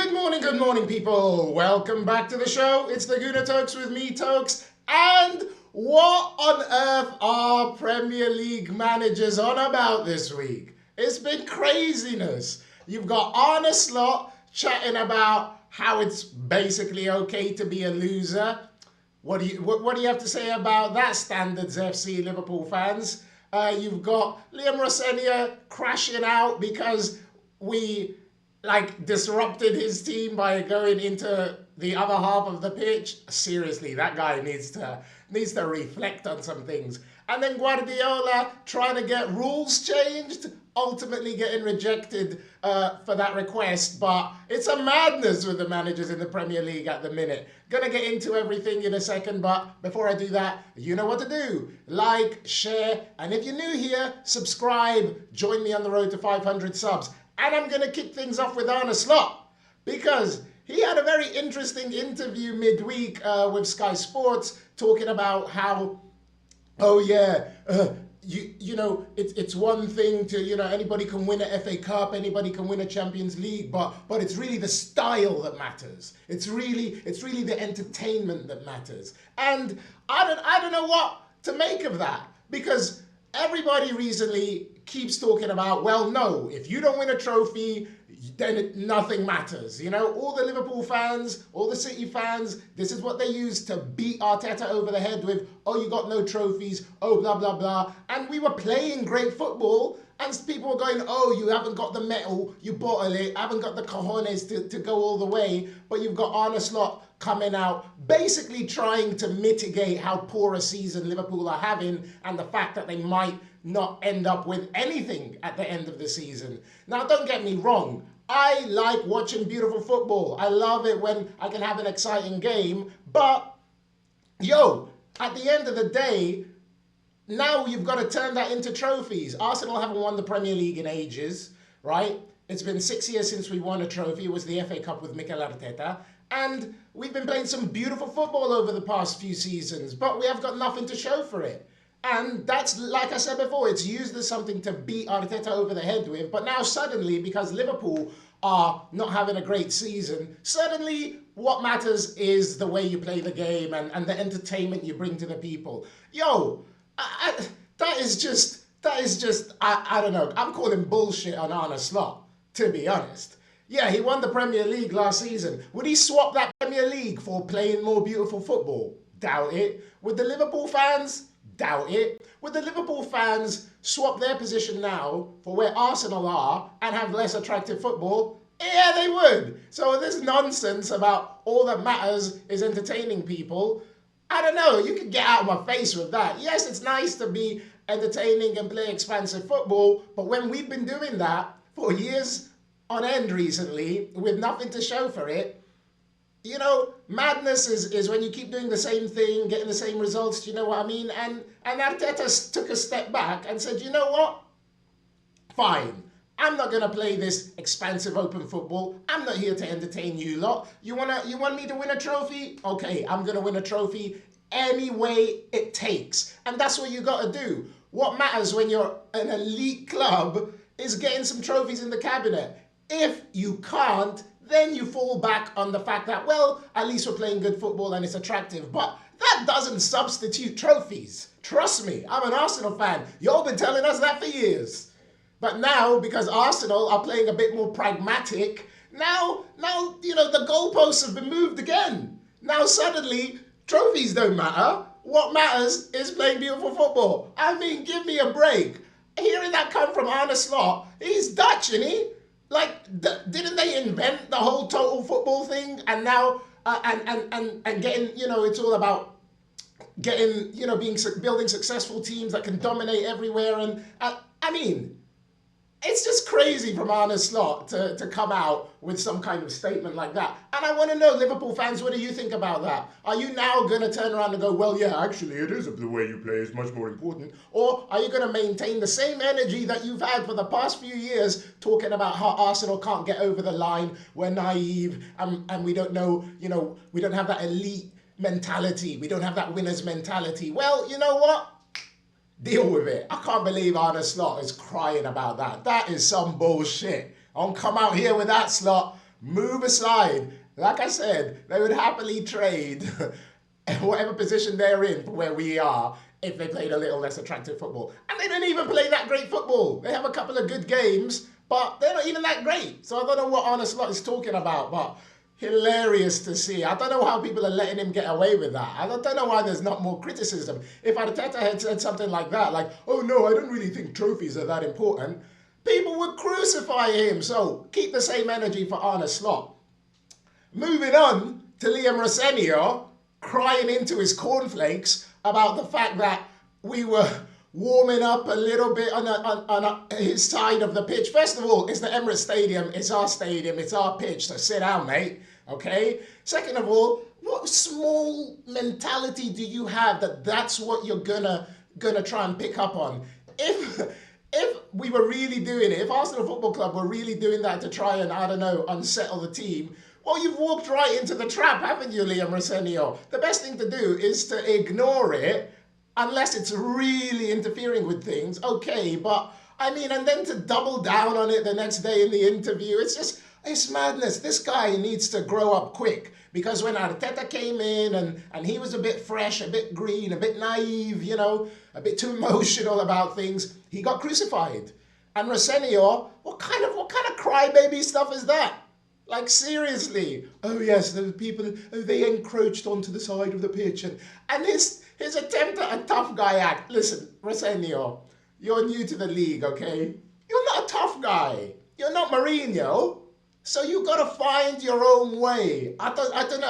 Good morning, people. Welcome back to the show. It's the Guna Tokes with me, Tokes. And what on earth are Premier League managers on about this week? It's been craziness. You've got Arne Slot chatting about how it's basically okay to be a loser. What do you have to say about that, Standards FC Liverpool fans? You've got Liam Rosenior crashing out because we disrupted his team by going into the other half of the pitch. Seriously, that guy needs to reflect on some things. And then Guardiola trying to get rules changed, ultimately getting rejected for that request. But it's a madness with the managers in the Premier League at the minute. Gonna get into everything in a second, but before I do that, you know what to do. Like, share, and if you're new here, subscribe. Join me on the road to 500 subs. And I'm going to kick things off with Arne Slot because he had a very interesting interview midweek with Sky Sports talking about how, it's one thing to, anybody can win an FA Cup, anybody can win a Champions League, but it's really the style that matters. It's really the entertainment that matters. And I don't know what to make of that because everybody recently keeps talking about, well, no, if you don't win a trophy, then nothing matters. All the Liverpool fans, all the City fans, this is what they use to beat Arteta over the head with, oh, you got no trophies, oh, blah, blah, blah. And we were playing great football, and people were going, oh, you haven't got the metal, you bottle it, haven't got the cojones to go all the way, but you've got Arne Slot coming out, basically trying to mitigate how poor a season Liverpool are having and the fact that they might not end up with anything at the end of the season. Now, don't get me wrong. I like watching beautiful football. I love it when I can have an exciting game. But, at the end of the day, now you've got to turn that into trophies. Arsenal haven't won the Premier League in ages, right? It's been 6 years since we won a trophy. It was the FA Cup with Mikel Arteta. And we've been playing some beautiful football over the past few seasons, but we have got nothing to show for it. And that's, like I said before, it's used as something to beat Arteta over the head with. But now suddenly, because Liverpool are not having a great season, suddenly what matters is the way you play the game and the entertainment you bring to the people. That is just, I don't know. I'm calling bullshit on Arne Slot, to be honest. Yeah, he won the Premier League last season. Would he swap that Premier League for playing more beautiful football? Doubt it. Would the Liverpool fans? Doubt it. Would the Liverpool fans swap their position now for where Arsenal are and have less attractive football? Yeah, they would. So this nonsense about all that matters is entertaining people. I don't know. You can get out of my face with that. Yes, it's nice to be entertaining and play expansive football, but when we've been doing that for years on end recently with nothing to show for it, madness is when you keep doing the same thing, getting the same results, do you know what I mean? And Arteta took a step back and said, you know what? Fine. I'm not going to play this expansive open football. I'm not here to entertain you lot. You want me to win a trophy? Okay, I'm going to win a trophy any way it takes. And that's what you got to do. What matters when you're an elite club is getting some trophies in the cabinet. If you can't, then you fall back on the fact that, well, at least we're playing good football and it's attractive. But that doesn't substitute trophies. Trust me, I'm an Arsenal fan. Y'all been telling us that for years. But now, because Arsenal are playing a bit more pragmatic, now the goalposts have been moved again. Now suddenly, trophies don't matter. What matters is playing beautiful football. I mean, give me a break. Hearing that come from Arne Slot, he's Dutch, isn't he? Didn't they invent the whole total football thing? And now, and getting, it's all about getting, building successful teams that can dominate everywhere. And I mean, it's just crazy from Arne Slot to come out with some kind of statement like that. And I want to know, Liverpool fans, what do you think about that? Are you now going to turn around and go, well, yeah, actually, it is the way you play is much more important? Or are you going to maintain the same energy that you've had for the past few years, talking about how Arsenal can't get over the line, we're naive, and we don't know, we don't have that elite mentality, we don't have that winner's mentality? Well, you know what? Deal with it. I can't believe Arne Slot is crying about that. That is some bullshit. Don't come out here with that, Slot. move aside. Like I said, they would happily trade whatever position they're in for where we are if they played a little less attractive football. And they didn't even play that great football. They have a couple of good games, but they're not even that great. So I don't know what Arne Slot is talking about, but hilarious to see. I don't know how people are letting him get away with that. I don't know why there's not more criticism. If Arteta had said something like that, like, oh no, I don't really think trophies are that important, people would crucify him. So keep the same energy for Arne Slot. Moving on to Liam Rosenior crying into his cornflakes about the fact that we were warming up a little bit on his side of the pitch. First of all, it's the Emirates Stadium, it's our stadium, it's our pitch, so sit down, mate, okay? Second of all, what small mentality do you have that that's what you're gonna try and pick up on? If we were really doing it, if Arsenal Football Club were really doing that to try and, I don't know, unsettle the team, well, you've walked right into the trap, haven't you, Liam Rosenior? The best thing to do is to ignore it, unless it's really interfering with things, okay, but, I mean, and then to double down on it the next day in the interview, it's madness. This guy needs to grow up quick, because when Arteta came in and he was a bit fresh, a bit green, a bit naive, you know, a bit too emotional about things, he got crucified. And Rosenior, what kind of crybaby stuff is that? Like, seriously. Oh yes, those people, oh, they encroached onto the side of the pitch. And his attempt at a tough guy act. Listen, Rosenior, you're new to the league, okay? You're not a tough guy. You're not Mourinho. So you gotta find your own way. I don't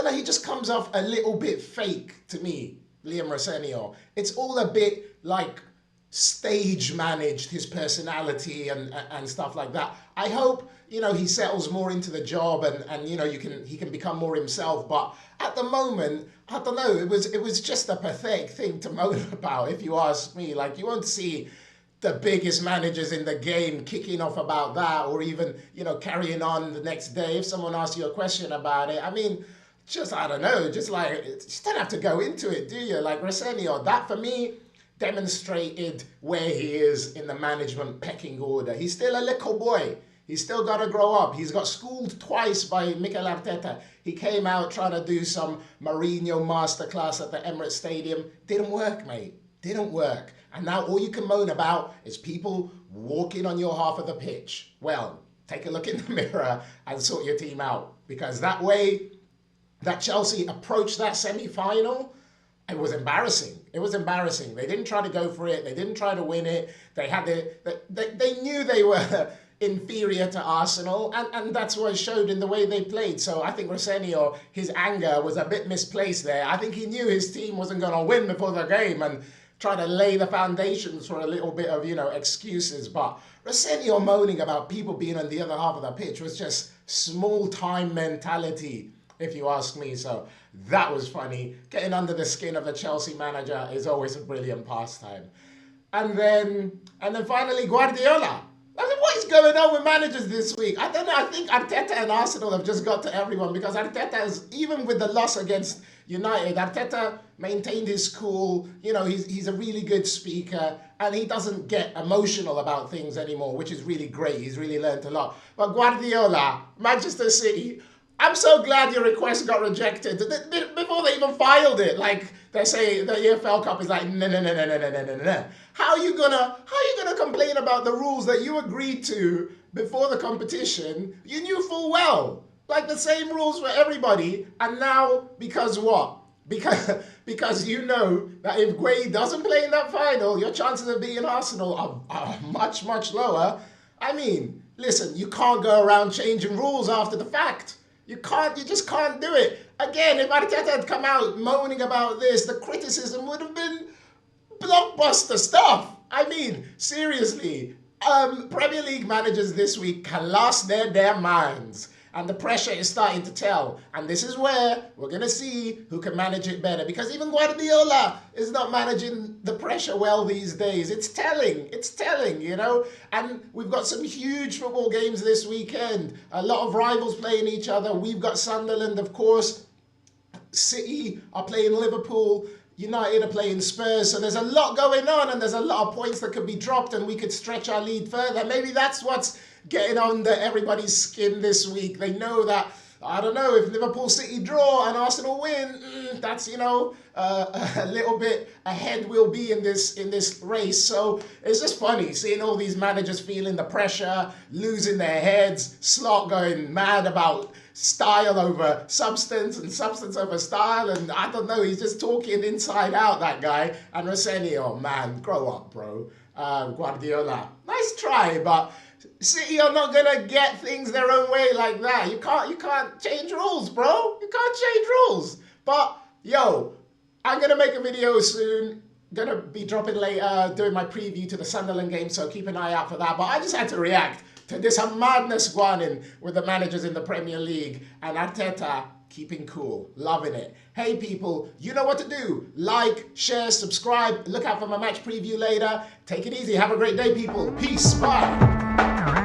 know, he just comes off a little bit fake to me, Liam Rosenior. It's all a bit like stage managed, his personality and stuff like that. I hope, you know, he settles more into the job and you know, he can become more himself. But at the moment, I don't know, it was just a pathetic thing to moan about, if you ask me. Like, you won't see the biggest managers in the game kicking off about that, or even, you know, carrying on the next day if someone asks you a question about it. I mean, just, I don't know, just don't have to go into it, do you? Like, Rosenior, that for me demonstrated where he is in the management pecking order. He's still a little boy. He's still got to grow up. He's got schooled twice by Mikel Arteta. He came out trying to do some Mourinho masterclass at the Emirates Stadium. Didn't work, mate. Didn't work. And now all you can moan about is people walking on your half of the pitch. Well, take a look in the mirror and sort your team out. Because that way that Chelsea approached that semi-final, it was embarrassing. It was embarrassing. They didn't try to go for it. They didn't try to win it. They knew they were inferior to Arsenal, and that's what showed in the way they played. So I think Rosenior, his anger was a bit misplaced there. I think he knew his team wasn't going to win before the game and try to lay the foundations for a little bit of, you know, excuses. But Rosenior moaning about people being on the other half of the pitch was just small-time mentality, if you ask me. So that was funny. Getting under the skin of the Chelsea manager is always a brilliant pastime. And then finally Guardiola. I mean, what is going on with managers this week? I don't know. I think Arteta and Arsenal have just got to everyone, because Arteta is, even with the loss against United, Arteta maintained his cool. You know, he's a really good speaker, and he doesn't get emotional about things anymore, which is really great. He's really learned a lot. But Guardiola, Manchester City, I'm so glad your request got rejected before they even filed it. Like, they say the EFL Cup is like, no. How are you gonna complain about the rules that you agreed to before the competition? You knew full well, like, the same rules for everybody, and now, because what? Because you know that if Gueye doesn't play in that final, your chances of being Arsenal are much, much lower. I mean, listen, you can't go around changing rules after the fact. You just can't do it. Again, if Arteta had come out moaning about this, the criticism would have been blockbuster stuff. I mean, seriously, Premier League managers this week can lost their damn minds. And the pressure is starting to tell. And this is where we're going to see who can manage it better. Because even Guardiola is not managing the pressure well these days. It's telling, you know. And we've got some huge football games this weekend. A lot of rivals playing each other. We've got Sunderland, of course. City are playing Liverpool. United are playing Spurs. So there's a lot going on, and there's a lot of points that could be dropped, and we could stretch our lead further. Maybe that's what's getting under everybody's skin this week. They know that, I don't know, if Liverpool City draw and Arsenal win, that's, you know, a little bit ahead we'll be in this race. So it's just funny seeing all these managers feeling the pressure, losing their heads, Slot going mad about style over substance and substance over style, and I don't know, he's just talking inside out, that guy. And Rosenior, man, grow up, bro. Guardiola, nice try, but City are not gonna get things their own way like that. You can't change rules, bro. You can't change rules. But yo, I'm gonna make a video soon. Gonna be dropping later, doing my preview to the Sunderland game, so keep an eye out for that. But I just had to react to this madness going in with the managers in the Premier League, and Arteta keeping cool, loving it. Hey people, you know what to do. Like, share, subscribe. Look out for my match preview later. Take it easy. Have a great day, people. Peace. Bye.